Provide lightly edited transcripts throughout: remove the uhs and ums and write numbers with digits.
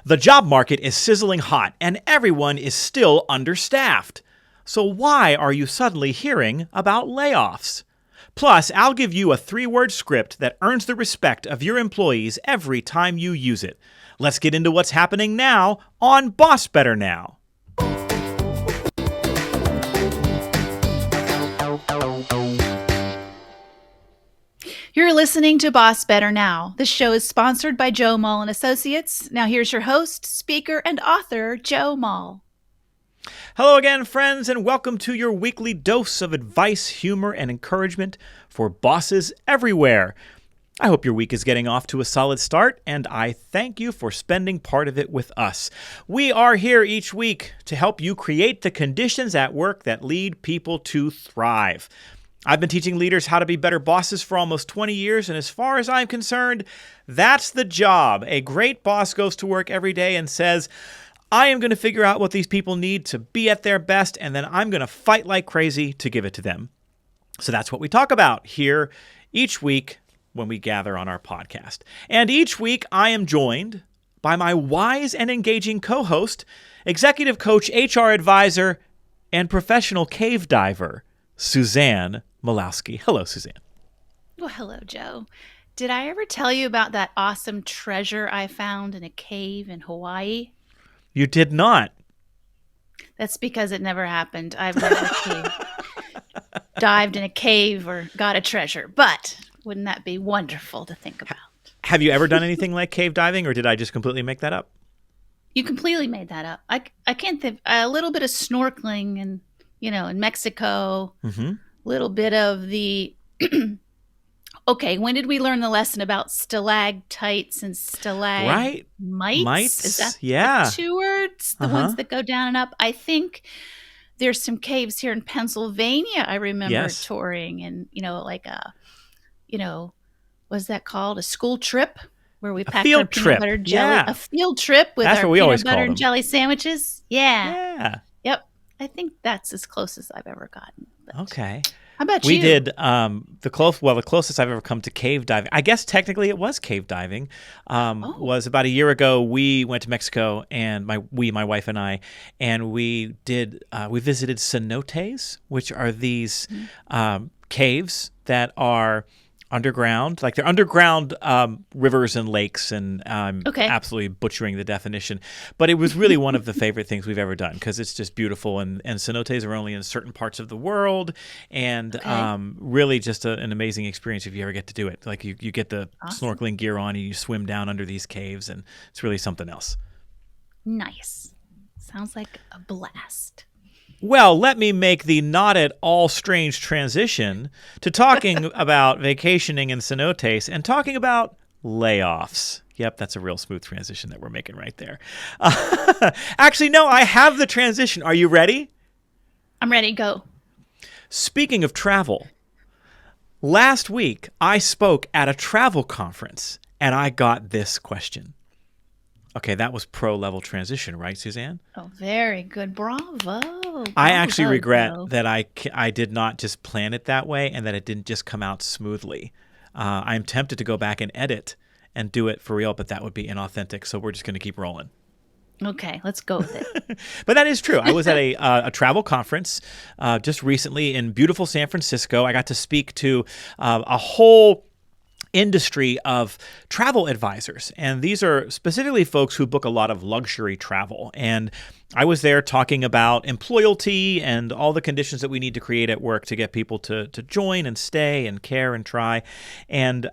The job market is sizzling hot, and everyone is still understaffed. So why are you suddenly hearing about layoffs? Plus, I'll give you a 3-word script that earns the respect of your employees every time you use it. Let's get into what's happening now on BossBetter Now. You're listening to BossBetter Now. This show is sponsored by Joe Mull and Associates. Now here's your host, speaker, and author, Joe Mull. Hello again, friends, and welcome to your weekly dose of advice, humor, and encouragement for bosses everywhere. I hope your week is getting off to a solid start, and I thank you for spending part of it with us. We are here each week to help you create the conditions at work that lead people to thrive. I've been teaching leaders how to be better bosses for almost 20 years, and as far as I'm concerned, that's the job. A great boss goes to work every day and says, I am going to figure out what these people need to be at their best, and then I'm going to fight like crazy to give it to them. So that's what we talk about here each week when we gather on our podcast. And each week, I am joined by my wise and engaging co-host, executive coach, HR advisor, and professional cave diver, Suzanne Malowski. Hello, Suzanne. Well, hello, Joe. Did I ever tell you about that awesome treasure I found in a cave in Hawaii? You did not. That's because it never happened. I've never dived in a cave or got a treasure, but wouldn't that be wonderful to think about? Have you ever done anything like cave diving, or did I just completely make that up? You completely made that up. I can't think. A little bit of snorkeling and, in Mexico, little bit of the, okay, when did we learn the lesson about stalactites and stalagmites? Mites? Is that yeah. the 2 words? The ones that go down and up? I think there's some caves here in Pennsylvania I remember touring and, what's that called? A school trip where we packed our peanut butter jelly. Yeah. A field trip with That's our what we always peanut butter call and them. jelly sandwiches. Yeah. Yeah. Yep. I think that's as close as I've ever gotten. But Okay. how about you? We did the closest I've ever come to cave diving. I guess technically it was cave diving. Was about a year ago. We went to Mexico, and my wife and I, and we visited cenotes, which are these caves that are underground, like they're underground rivers and lakes, and I'm absolutely butchering the definition, but it was really one of the favorite things we've ever done because it's just beautiful, and cenotes are only in certain parts of the world, and really just an amazing experience if you ever get to do it. Like you get the snorkeling gear on and you swim down under these caves, and it's really something else. Nice. Sounds like a blast. Well, let me make the not at all strange transition to talking about vacationing in cenotes and talking about layoffs. Yep, that's a real smooth transition that we're making right there. Actually, no, I have the transition. Are you ready? I'm ready. Go. Speaking of travel, last week I spoke at a travel conference and I got this question. Okay, that was pro-level transition, right, Suzanne? Oh, very good. Bravo. I actually regret that I did not just plan it that way and that it didn't just come out smoothly. I'm tempted to go back and edit and do it for real, but that would be inauthentic, so we're just going to keep rolling. Okay, let's go with it. But that is true. I was at a travel conference just recently in beautiful San Francisco. I got to speak to a whole industry of travel advisors. And these are specifically folks who book a lot of luxury travel. And I was there talking about employalty and all the conditions that we need to create at work to get people to join and stay and care and try. And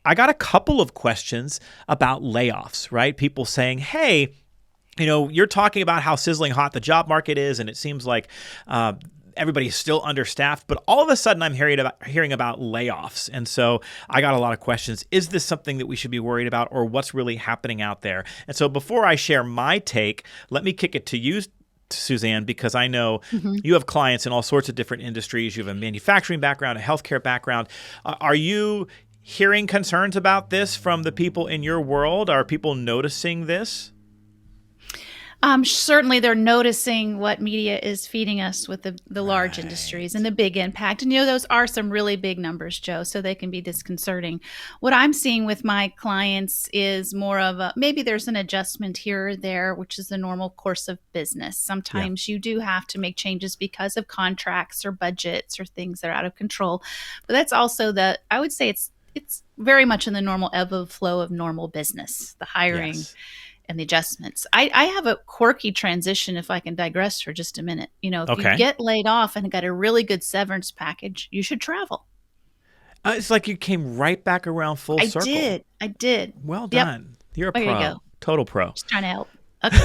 I got a couple of questions about layoffs, right? People saying, hey, you're talking about how sizzling hot the job market is, and it seems like everybody's still understaffed, but all of a sudden I'm hearing about layoffs. And so I got a lot of questions. Is this something that we should be worried about, or what's really happening out there? And so before I share my take, let me kick it to you, Suzanne, because I know you have clients in all sorts of different industries. You have a manufacturing background, a healthcare background. Are you hearing concerns about this from the people in your world? Are people noticing this? Certainly, they're noticing what media is feeding us with the large industries and Right. the big impact. And, those are some really big numbers, Joe, so they can be disconcerting. What I'm seeing with my clients is more of maybe there's an adjustment here or there, which is the normal course of business. Yeah. Sometimes you do have to make changes because of contracts or budgets or things that are out of control. But that's also I would say it's very much in the normal ebb and flow of normal business, the hiring Yes. and the adjustments. I have a quirky transition if I can digress for just a minute. If you Okay. get laid off and got a really good severance package, you should travel. It's like you came right back around full I circle. did. I did. Well Yep. done. You're a There you go. pro. Total pro. Just trying to help. Okay.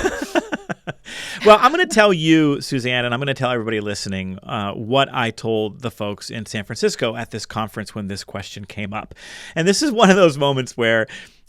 Well, I'm going to tell you, Suzanne, and I'm going to tell everybody listening what I told the folks in San Francisco at this conference when this question came up. And this is one of those moments where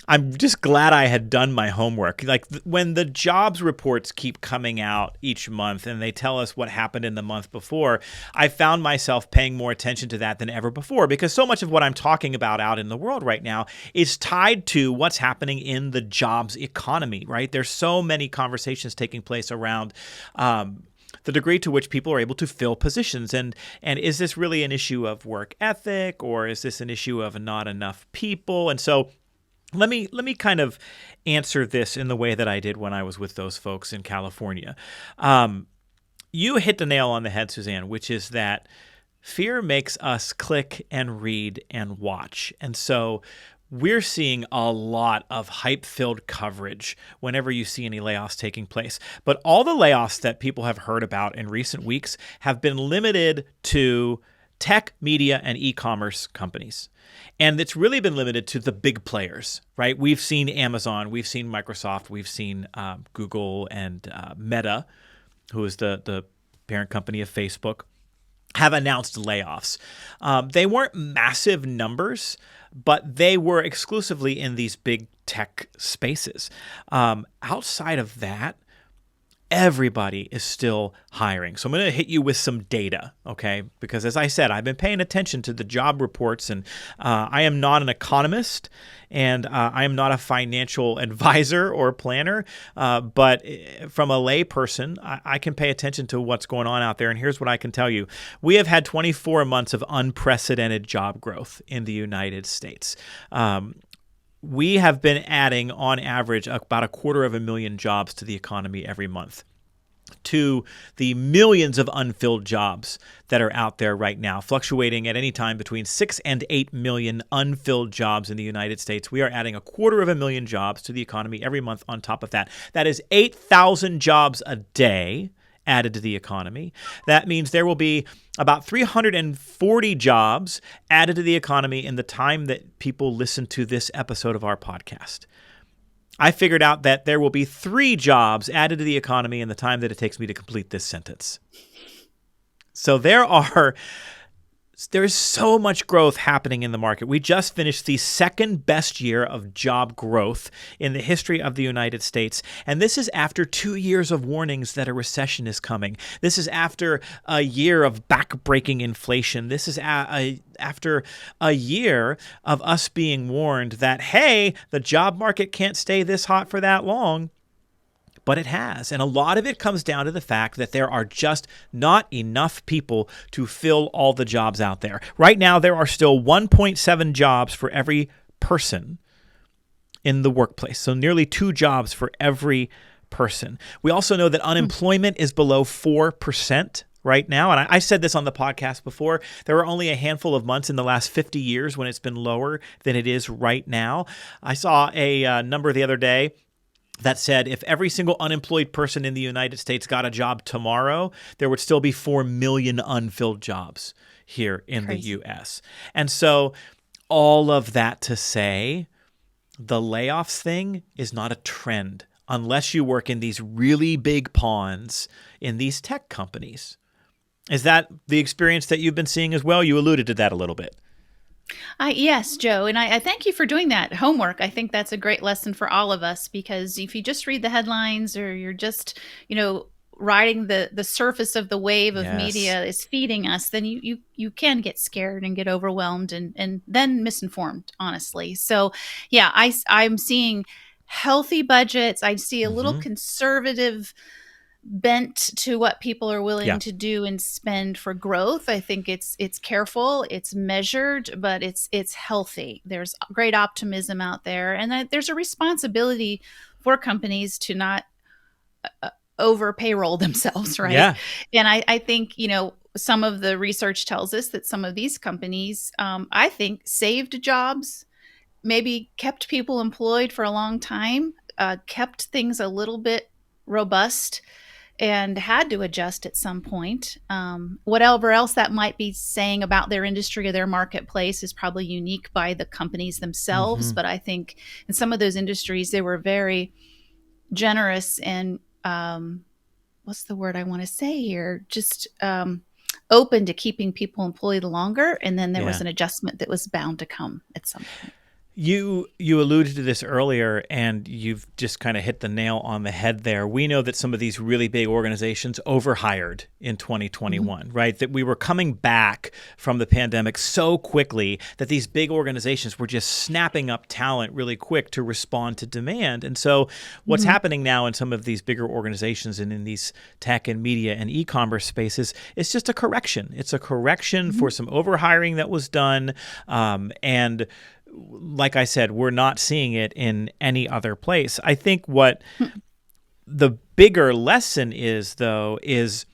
I'm just glad I had done my homework. Like when the jobs reports keep coming out each month and they tell us what happened in the month before, I found myself paying more attention to that than ever before, because so much of what I'm talking about out in the world right now is tied to what's happening in the jobs economy, right? There's so many conversations taking place around the degree to which people are able to fill positions. And is this really an issue of work ethic, or is this an issue of not enough people? And so let me kind of answer this in the way that I did when I was with those folks in California. You hit the nail on the head, Suzanne, which is that fear makes us click and read and watch. And so we're seeing a lot of hype-filled coverage whenever you see any layoffs taking place. But all the layoffs that people have heard about in recent weeks have been limited to tech, media, and e-commerce companies. And it's really been limited to the big players, right? We've seen Amazon, we've seen Microsoft, we've seen Google and Meta, who is the parent company of Facebook, have announced layoffs. They weren't massive numbers, but they were exclusively in these big tech spaces. Outside of that, everybody is still hiring. So I'm going to hit you with some data, okay? Because as I said, I've been paying attention to the job reports, and I am not an economist, and I am not a financial advisor or planner, but from a lay person, I can pay attention to what's going on out there. And here's what I can tell you. We have had 24 months of unprecedented job growth in the United States. We have been adding, on average, about 250,000 jobs to the economy every month, to the millions of unfilled jobs that are out there right now, fluctuating at any time between 6 and 8 million unfilled jobs in the United States. We are adding 250,000 jobs to the economy every month on top of that. That is 8,000 jobs a day added to the economy. That means there will be about 340 jobs added to the economy in the time that people listen to this episode of our podcast. I figured out that there will be 3 jobs added to the economy in the time that it takes me to complete this sentence. So there is so much growth happening in the market. We just finished the second best year of job growth in the history of the United States. And this is after 2 years of warnings that a recession is coming. This is after a year of back-breaking inflation. This is after a year of us being warned that, hey, the job market can't stay this hot for that long. But it has. And a lot of it comes down to the fact that there are just not enough people to fill all the jobs out there. Right now, there are still 1.7 jobs for every person in the workplace. So nearly 2 jobs for every person. We also know that unemployment is below 4% right now. And I said this on the podcast before. There are only a handful of months in the last 50 years when it's been lower than it is right now. I saw a number the other day that said if every single unemployed person in the United States got a job tomorrow, there would still be 4 million unfilled jobs here in the U.S. And so all of that to say, the layoffs thing is not a trend unless you work in these really big ponds in these tech companies. Is that the experience that you've been seeing as well? You alluded to that a little bit. Yes, Joe, and I thank you for doing that homework. I think that's a great lesson for all of us, because if you just read the headlines, or you're just, riding the surface of the wave of media is feeding us, then you can get scared and get overwhelmed and then misinformed, honestly. So yeah, I'm seeing healthy budgets. I see a little Mm-hmm. conservative bent to what people are willing Yeah. to do and spend for growth. I think it's careful, it's measured, but it's healthy. There's great optimism out there, and there's a responsibility for companies to not over payroll themselves, right? Yeah. And I think, some of the research tells us that some of these companies, I think, saved jobs, maybe kept people employed for a long time, kept things a little bit robust, and had to adjust at some point. Whatever else that might be saying about their industry or their marketplace is probably unique by the companies themselves. Mm-hmm. But I think in some of those industries, they were very generous and what's the word I want to say here? Just open to keeping people employed longer. And then there was Yeah. an adjustment that was bound to come at some point. You alluded to this earlier, and you've just kind of hit the nail on the head there. We know that some of these really big organizations overhired in 2021, right? That we were coming back from the pandemic so quickly that these big organizations were just snapping up talent really quick to respond to demand. And so what's happening now in some of these bigger organizations and in these tech and media and e-commerce spaces is just a correction. It's a correction for some overhiring that was done, and like I said, we're not seeing it in any other place. I think what the bigger lesson is, though, is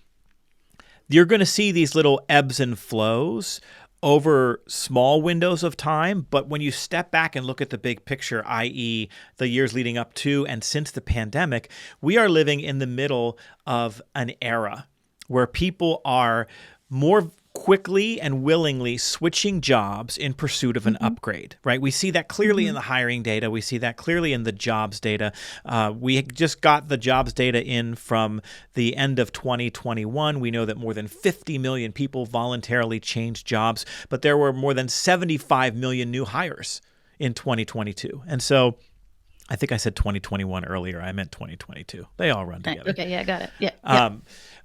you're going to see these little ebbs and flows over small windows of time. But when you step back and look at the big picture, i.e. the years leading up to and since the pandemic, we are living in the middle of an era where people are more quickly and willingly switching jobs in pursuit of an upgrade, right? We see that clearly in the hiring data. We see that clearly in the jobs data. We just got the jobs data in from the end of 2021. We know that more than 50 million people voluntarily changed jobs, but there were more than 75 million new hires in 2022. And so I think I said 2021 earlier. I meant 2022. They all run together. Okay, yeah, got it. Yeah.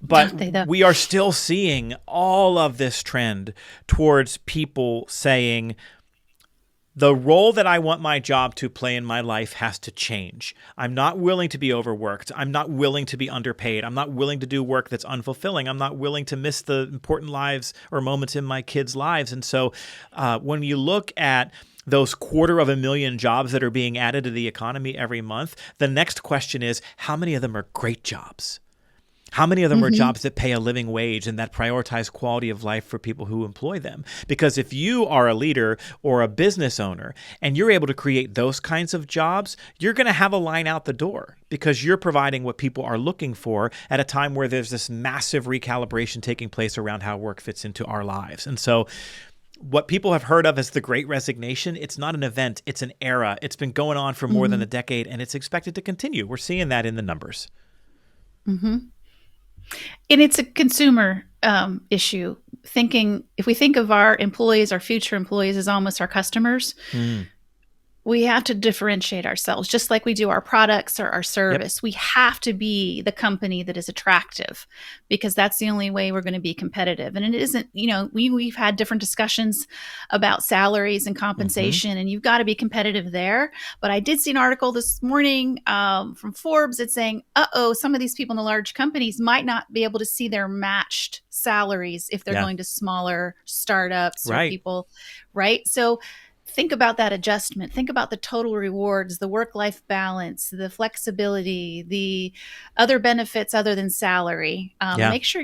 But we are still seeing all of this trend towards people saying, the role that I want my job to play in my life has to change. I'm not willing to be overworked. I'm not willing to be underpaid. I'm not willing to do work that's unfulfilling. I'm not willing to miss the important lives or moments in my kids' lives. And so when you look at those 250,000 jobs that are being added to the economy every month, the next question is, how many of them are great jobs? How many of them are jobs that pay a living wage and that prioritize quality of life for people who employ them? Because if you are a leader or a business owner and you're able to create those kinds of jobs, you're going to have a line out the door because you're providing what people are looking for at a time where there's this massive recalibration taking place around how work fits into our lives. And so what people have heard of as the Great Resignation, it's not an event, it's an era. It's been going on for more than a decade, and it's expected to continue. We're seeing that in the numbers. And it's a consumer issue. If we think of our employees, our future employees, as almost our customers, we have to differentiate ourselves, just like we do our products or our service. We have to be the company that is attractive because that's the only way we're going to be competitive. And it isn't, we've had different discussions about salaries and compensation, and you've got to be competitive there. But I did see an article this morning from Forbes that's saying, some of these people in the large companies might not be able to see their matched salaries if they're going to smaller startups or people, right? So think about that adjustment. Think about the total rewards, the work-life balance, the flexibility, the other benefits other than salary. Make sure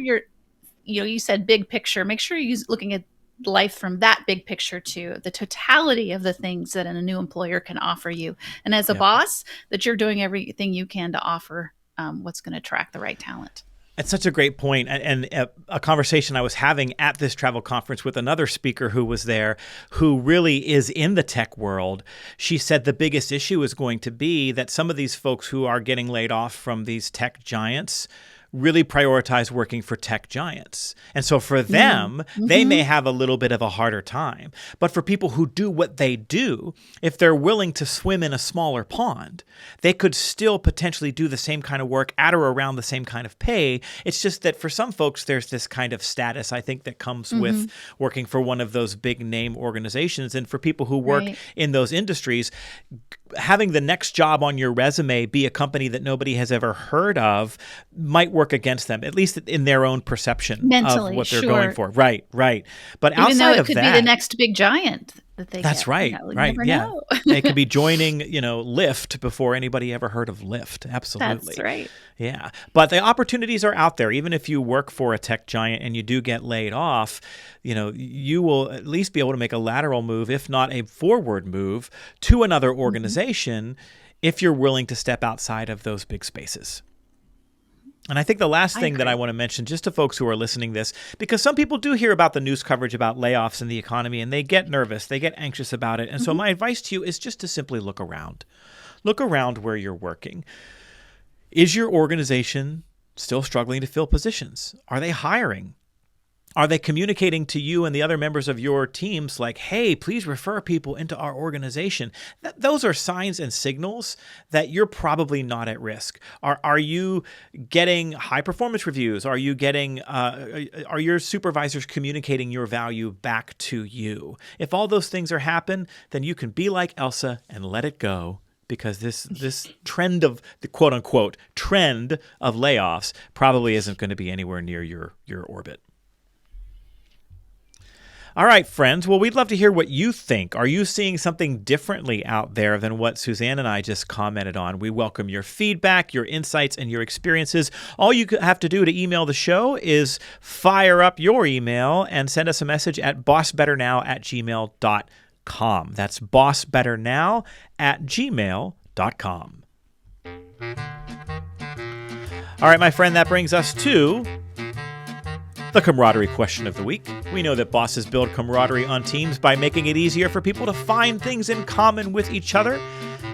you said big picture. Make sure you're looking at life from that big picture too, the totality of the things that a new employer can offer you. And as a boss, that you're doing everything you can to offer what's going to attract the right talent. It's such a great point. And a conversation I was having at this travel conference with another speaker who was there, who really is in the tech world. She said the biggest issue is going to be that some of these folks who are getting laid off from these tech giants really prioritize working for tech giants. And so for them, they may have a little bit of a harder time. But for people who do what they do, if they're willing to swim in a smaller pond, they could still potentially do the same kind of work at or around the same kind of pay. It's just that for some folks, there's this kind of status, I think, that comes with working for one of those big name organizations. And for people who work in those industries, having the next job on your resume be a company that nobody has ever heard of might work against them, at least in their own perception mentally, of what they're going for. Right. But even outside though it of could that, be the next big giant that they that's get. right. You Right. never Yeah. know. They could be joining, Lyft before anybody ever heard of Lyft. Absolutely. That's right. Yeah. But the opportunities are out there. Even if you work for a tech giant and you do get laid off, you will at least be able to make a lateral move, if not a forward move, to another organization if you're willing to step outside of those big spaces. And I think the last thing that I want to mention, just to folks who are listening to this, because some people do hear about the news coverage about layoffs in the economy and they get nervous, they get anxious about it. And so my advice to you is just to simply look around. Look around where you're working. Is your organization still struggling to fill positions? Are they hiring? Are they communicating to you and the other members of your teams like, hey, please refer people into our organization? Those are signs and signals that you're probably not at risk. Are you getting high performance reviews? Are you getting, are your supervisors communicating your value back to you? If all those things are happening, then you can be like Elsa and let it go. Because this trend of the quote unquote trend of layoffs probably isn't going to be anywhere near your orbit. All right, friends. Well, we'd love to hear what you think. Are you seeing something differently out there than what Suzanne and I just commented on? We welcome your feedback, your insights, and your experiences. All you have to do to email the show is fire up your email and send us a message at bossbetternow@gmail.com. That's bossbetternow@gmail.com. All right, my friend, that brings us to the camaraderie question of the week. We know that bosses build camaraderie on teams by making it easier for people to find things in common with each other.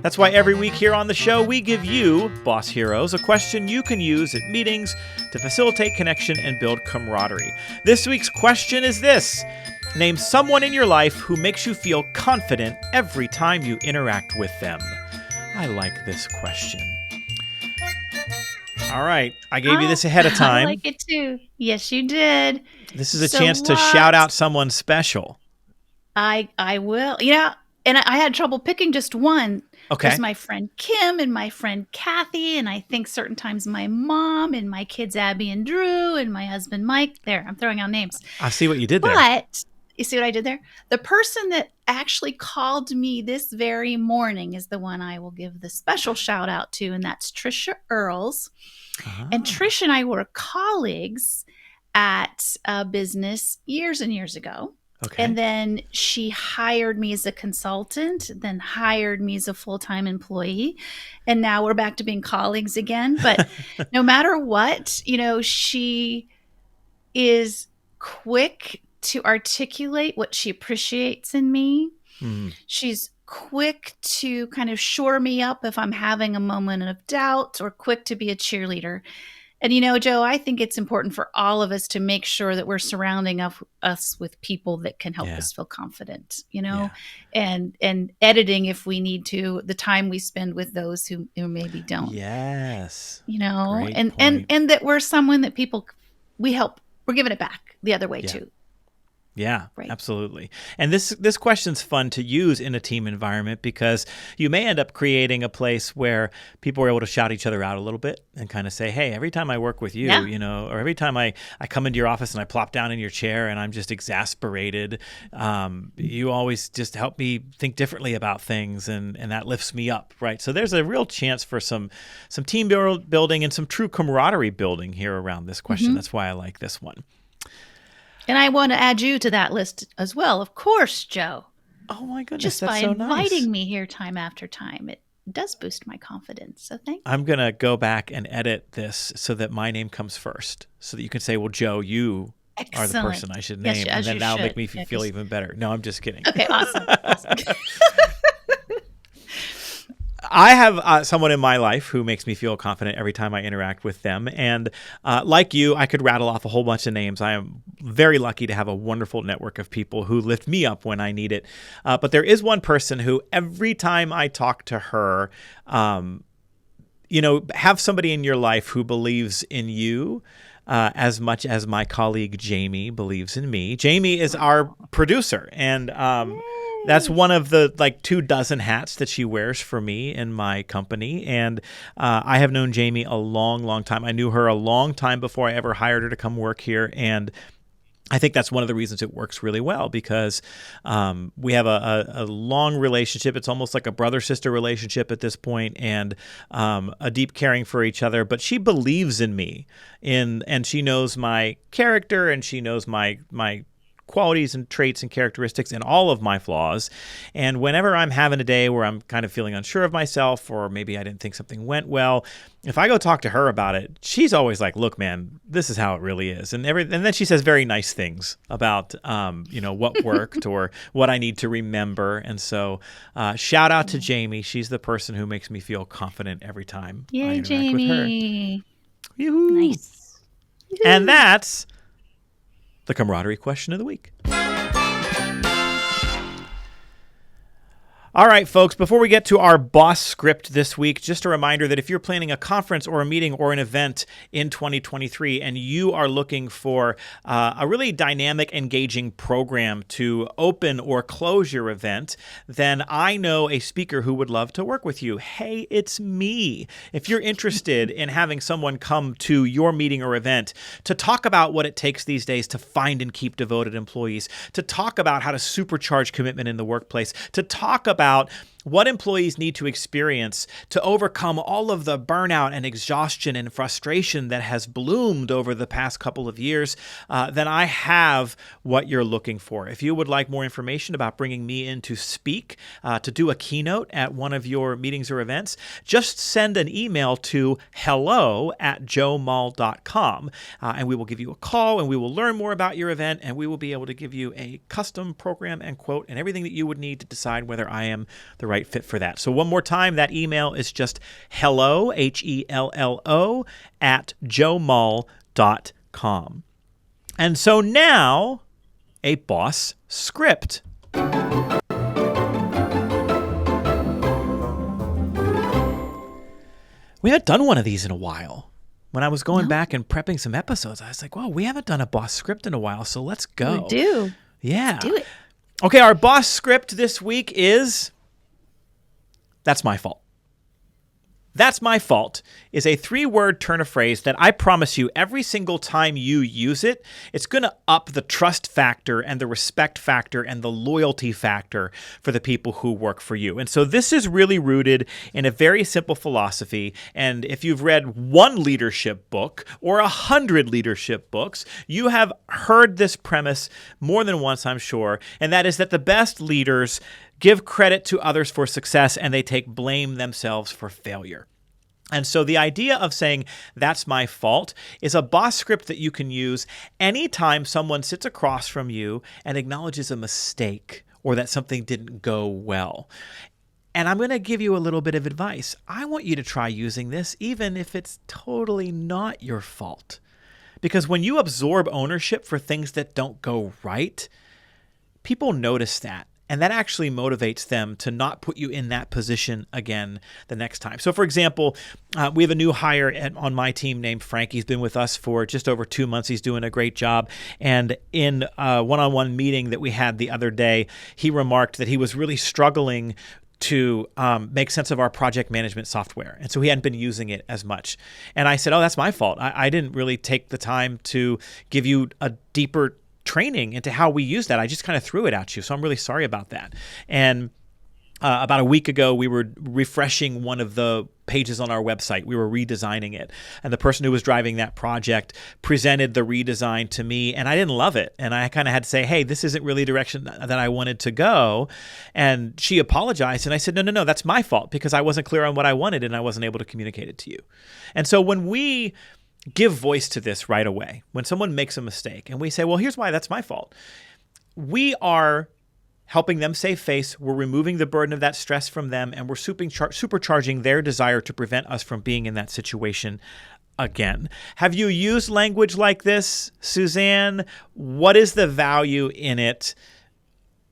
That's why every week here on the show, we give you, boss heroes, a question you can use at meetings to facilitate connection and build camaraderie. This week's question is this: name someone in your life who makes you feel confident every time you interact with them. I like this question. All right. I gave you this ahead of time. I like it too. Yes, you did. This is a chance to shout out someone special. I will. Yeah. And I had trouble picking just one. Okay. There's my friend Kim and my friend Kathy, and I think certain times my mom and my kids Abby and Drew and my husband Mike. There, I'm throwing out names. I see what you did there. But you see what I did there? The person that actually called me this very morning is the one I will give the special shout out to, and that's Trisha Earls. And Trish and I were colleagues at a business years and years ago. Okay. And then she hired me as a consultant, then hired me as a full-time employee. And now we're back to being colleagues again. But no matter what, she is quick to articulate what she appreciates in me. She's quick to kind of shore me up if I'm having a moment of doubt, or quick to be a cheerleader. And, Joe, I think it's important for all of us to make sure that we're surrounding us with people that can help us feel confident, and editing if we need to, the time we spend with those who maybe don't. Yes. And that we're someone that we're giving it back the other way too. Yeah, right. Absolutely. And this question's fun to use in a team environment because you may end up creating a place where people are able to shout each other out a little bit and kind of say, hey, every time I work with you, or every time I come into your office and I plop down in your chair and I'm just exasperated, you always just help me think differently about things, and that lifts me up, right? So there's a real chance for some team building and some true camaraderie building here around this question. That's why I like this one. And I want to add you to that list as well, of course, Joe. Oh my goodness, just that's by so inviting me here time after time, it does boost my confidence. So thank you. I'm gonna go back and edit this so that my name comes first, so that you can say, "Well, Joe, you are the person I should name," and then that'll make me feel even better. No, I'm just kidding. Okay, awesome. I have someone in my life who makes me feel confident every time I interact with them. And like you, I could rattle off a whole bunch of names. I am very lucky to have a wonderful network of people who lift me up when I need it. But there is one person who every time I talk to her, have somebody in your life who believes in you as much as my colleague Jamie believes in me. Jamie is our producer, and that's one of the 24 hats that she wears for me in my company. And I have known Jamie a long, long time. I knew her a long time before I ever hired her to come work here, and I think that's one of the reasons it works really well, because we have a long relationship. It's almost like a brother-sister relationship at this point, and a deep caring for each other. But she believes in me, and she knows my character, and she knows my qualities and traits and characteristics and all of my flaws. And whenever I'm having a day where I'm kind of feeling unsure of myself, or maybe I didn't think something went well, if I go talk to her about it, she's always like, look, man, this is how it really is. And then she says very nice things about, what worked or what I need to remember. And so shout out to Jamie. She's the person who makes me feel confident every time I interact Jamie. with her. Yoo-hoo. Nice. And that's the camaraderie question of the week. All right, folks, before we get to our boss script this week, just a reminder that if you're planning a conference or a meeting or an event in 2023 and you are looking for a really dynamic, engaging program to open or close your event, then I know a speaker who would love to work with you. Hey, it's me. If you're interested in having someone come to your meeting or event to talk about what it takes these days to find and keep devoted employees, to talk about how to supercharge commitment in the workplace, to talk about what employees need to experience to overcome all of the burnout and exhaustion and frustration that has bloomed over the past couple of years, then I have what you're looking for. If you would like more information about bringing me in to speak, to do a keynote at one of your meetings or events, just send an email to hello@joemull.com, and we will give you a call, and we will learn more about your event, and we will be able to give you a custom program and quote and everything that you would need to decide whether I am the right fit for that. So one more time, that email is just hello, HELLO, @joemull.com. And so now, a boss script. We haven't done one of these in a while. When I was going back and prepping some episodes, I was like, well, we haven't done a boss script in a while, so let's go. We do. Yeah. Let's do it. Okay, our boss script this week is "That's my fault." "That's my fault" is a 3-word turn of phrase that I promise you every single time you use it, it's going to up the trust factor and the respect factor and the loyalty factor for the people who work for you. And so this is really rooted in a very simple philosophy. And if you've read one leadership book or 100 leadership books, you have heard this premise more than once, I'm sure. And that is that the best leaders give credit to others for success, and they take blame themselves for failure. And so the idea of saying "that's my fault" is a boss script that you can use anytime someone sits across from you and acknowledges a mistake or that something didn't go well. And I'm going to give you a little bit of advice. I want you to try using this even if it's totally not your fault. Because when you absorb ownership for things that don't go right, people notice that. And that actually motivates them to not put you in that position again the next time. So, for example, we have a new hire on my team named Frank. He's been with us for just over 2 months. He's doing a great job. And in a one-on-one meeting that we had the other day, he remarked that he was really struggling to make sense of our project management software. And so he hadn't been using it as much. And I said, oh, that's my fault. I didn't really take the time to give you a deeper training into how we use that. I just kind of threw it at you. So I'm really sorry about that. And about a week ago, we were refreshing one of the pages on our website. We were redesigning it. And the person who was driving that project presented the redesign to me, and I didn't love it. And I kind of had to say, hey, this isn't really the direction that I wanted to go. And she apologized. And I said, no, that's my fault because I wasn't clear on what I wanted and I wasn't able to communicate it to you. And so when we give voice to this right away, when someone makes a mistake and we say, well, here's why that's my fault, we are helping them save face. We're removing the burden of that stress from them, and we're supercharging their desire to prevent us from being in that situation again. Have you used language like this, Suzanne? What is the value in it?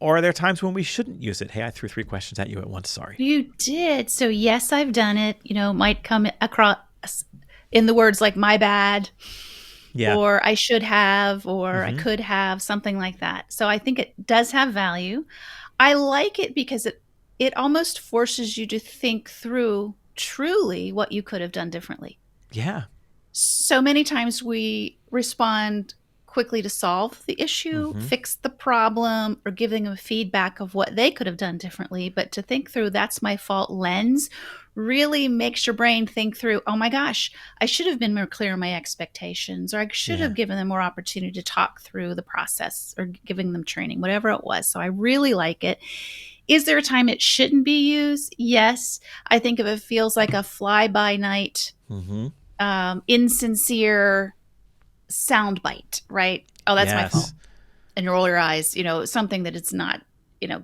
Or are there times when we shouldn't use it? Hey, I threw 3 questions at you at once. Sorry. You did. So yes, I've done it. Might come across in the words like my bad, or I should have, or I could have, something like that. So I think it does have value. I like it because it almost forces you to think through truly what you could have done differently. Yeah. So many times we respond quickly to solve the issue, fix the problem, or giving them feedback of what they could have done differently. But to think through that's my fault lens really makes your brain think through, oh my gosh, I should have been more clear in my expectations, or I should have given them more opportunity to talk through the process, or giving them training, whatever it was. So I really like it. Is there a time it shouldn't be used? Yes. I think if it feels like a fly-by-night, insincere soundbite, right? Oh, that's my fault. And you roll your eyes, something that it's not,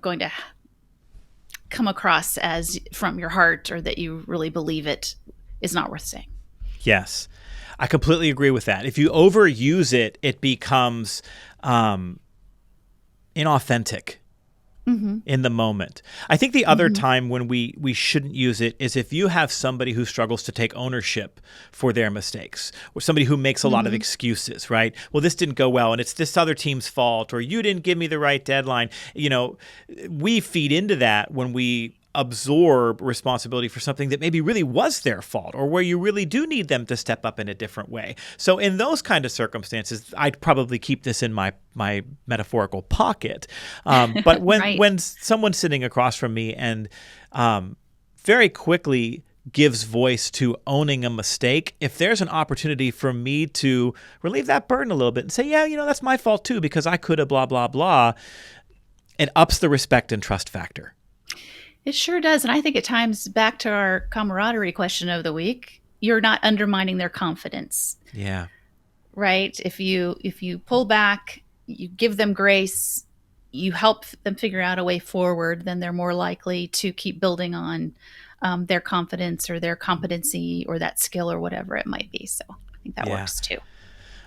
going to come across as from your heart, or that you really believe it, is not worth saying. Yes. I completely agree with that. If you overuse it, it becomes inauthentic in the moment. I think the other time when we shouldn't use it is if you have somebody who struggles to take ownership for their mistakes, or somebody who makes a lot of excuses, right? Well, this didn't go well, and it's this other team's fault, or you didn't give me the right deadline. We feed into that when we absorb responsibility for something that maybe really was their fault, or where you really do need them to step up in a different way. So in those kind of circumstances, I'd probably keep this in my metaphorical pocket. But when someone's sitting across from me and very quickly gives voice to owning a mistake, if there's an opportunity for me to relieve that burden a little bit and say, yeah, that's my fault too, because I could have blah, blah, blah, it ups the respect and trust factor. It sure does. And I think it ties back to our camaraderie question of the week. You're not undermining their confidence. Yeah. Right? If you pull back, you give them grace, you help them figure out a way forward, then they're more likely to keep building on their confidence, or their competency, or that skill, or whatever it might be. So I think that works too.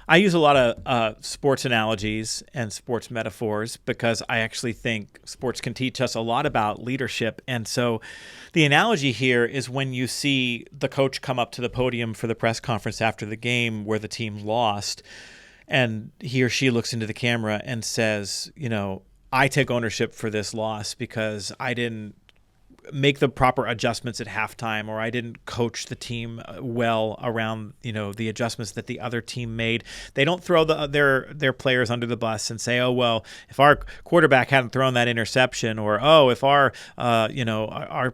I use a lot of sports analogies and sports metaphors because I actually think sports can teach us a lot about leadership. And so the analogy here is when you see the coach come up to the podium for the press conference after the game where the team lost, and he or she looks into the camera and says, I take ownership for this loss because I didn't make the proper adjustments at halftime, or I didn't coach the team well around, the adjustments that the other team made. They don't throw their players under the bus and say, oh, well, if our quarterback hadn't thrown that interception, or, oh, if our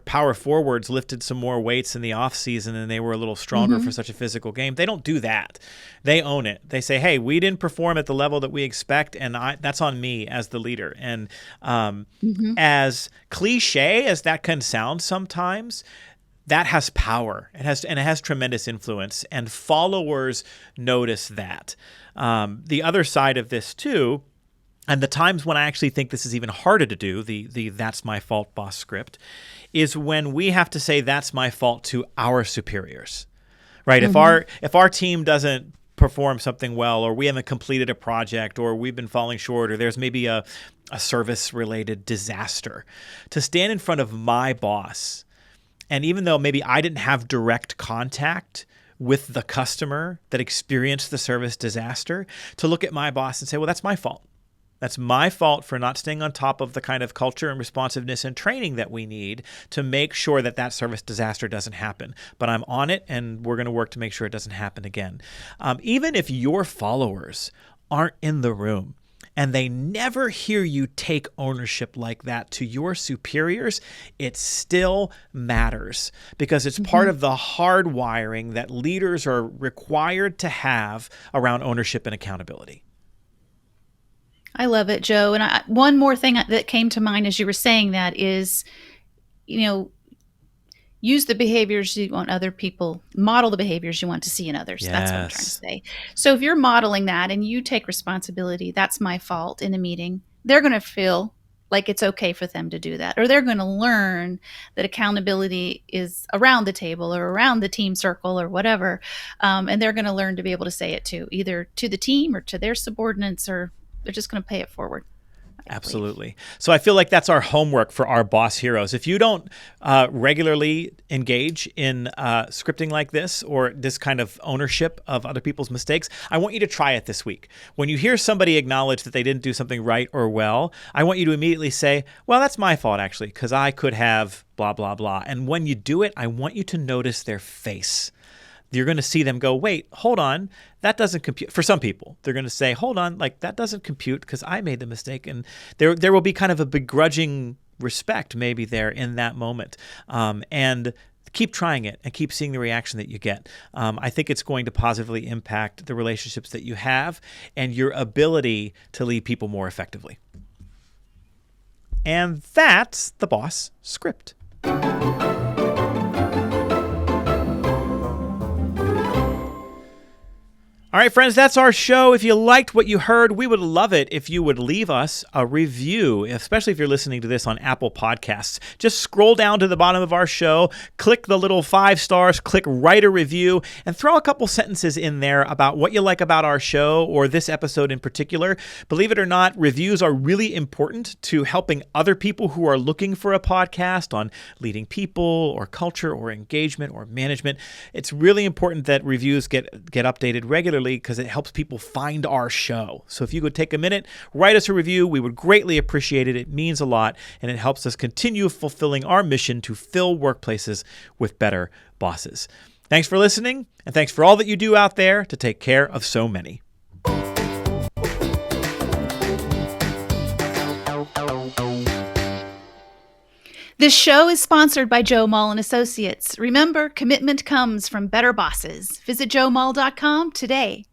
power forwards lifted some more weights in the off season and they were a little stronger for such a physical game. They don't do that. They own it. They say, hey, we didn't perform at the level that we expect, and that's on me as the leader. And as cliche as that can sound sometimes, that has power. It has tremendous influence, and followers notice that. The other side of this too, and the times when I actually think this is even harder to do, the that's my fault boss script, is when we have to say that's my fault to our superiors, right? If our team doesn't perform something well, or we haven't completed a project, or we've been falling short, or there's maybe a service-related disaster, to stand in front of my boss, and even though maybe I didn't have direct contact with the customer that experienced the service disaster, to look at my boss and say, well, that's my fault. That's my fault for not staying on top of the kind of culture and responsiveness and training that we need to make sure that service disaster doesn't happen. But I'm on it, and we're going to work to make sure it doesn't happen again. Even if your followers aren't in the room and they never hear you take ownership like that to your superiors, it still matters, because it's part of the hard wiring that leaders are required to have around ownership and accountability. I love it, Joe. And one more thing that came to mind as you were saying that is, use the behaviors you want other people, model the behaviors you want to see in others. Yes. That's what I'm trying to say. So if you're modeling that and you take responsibility, that's my fault in a meeting, they're going to feel like it's okay for them to do that, or they're going to learn that accountability is around the table or around the team circle or whatever, and they're going to learn to be able to say it to either to the team or to their subordinates, or they're just going to pay it forward. Absolutely. So I feel like that's our homework for our boss heroes. If you don't regularly engage in scripting like this or this kind of ownership of other people's mistakes, I want you to try it this week. When you hear somebody acknowledge that they didn't do something right or well, I want you to immediately say, well, that's my fault actually, because I could have blah, blah, blah. And when you do it, I want you to notice their face. You're going to see them go, wait, hold on, that doesn't compute. For some people, they're going to say, hold on, like that doesn't compute because I made the mistake. And there will be kind of a begrudging respect maybe there in that moment. And keep trying it and keep seeing the reaction that you get. I think it's going to positively impact the relationships that you have and your ability to lead people more effectively. And that's the Boss Script. All right, friends, that's our show. If you liked what you heard, we would love it if you would leave us a review, especially if you're listening to this on Apple Podcasts. Just scroll down to the bottom of our show, click the little 5 stars, click write a review, and throw a couple sentences in there about what you like about our show or this episode in particular. Believe it or not, reviews are really important to helping other people who are looking for a podcast on leading people or culture or engagement or management. It's really important that reviews get updated regularly, because it helps people find our show. So if you could take a minute, write us a review, we would greatly appreciate it. It means a lot, and it helps us continue fulfilling our mission to fill workplaces with better bosses. Thanks for listening, and thanks for all that you do out there to take care of so many. This show is sponsored by Joe Mull & Associates. Remember, commitment comes from better bosses. Visit joemull.com today.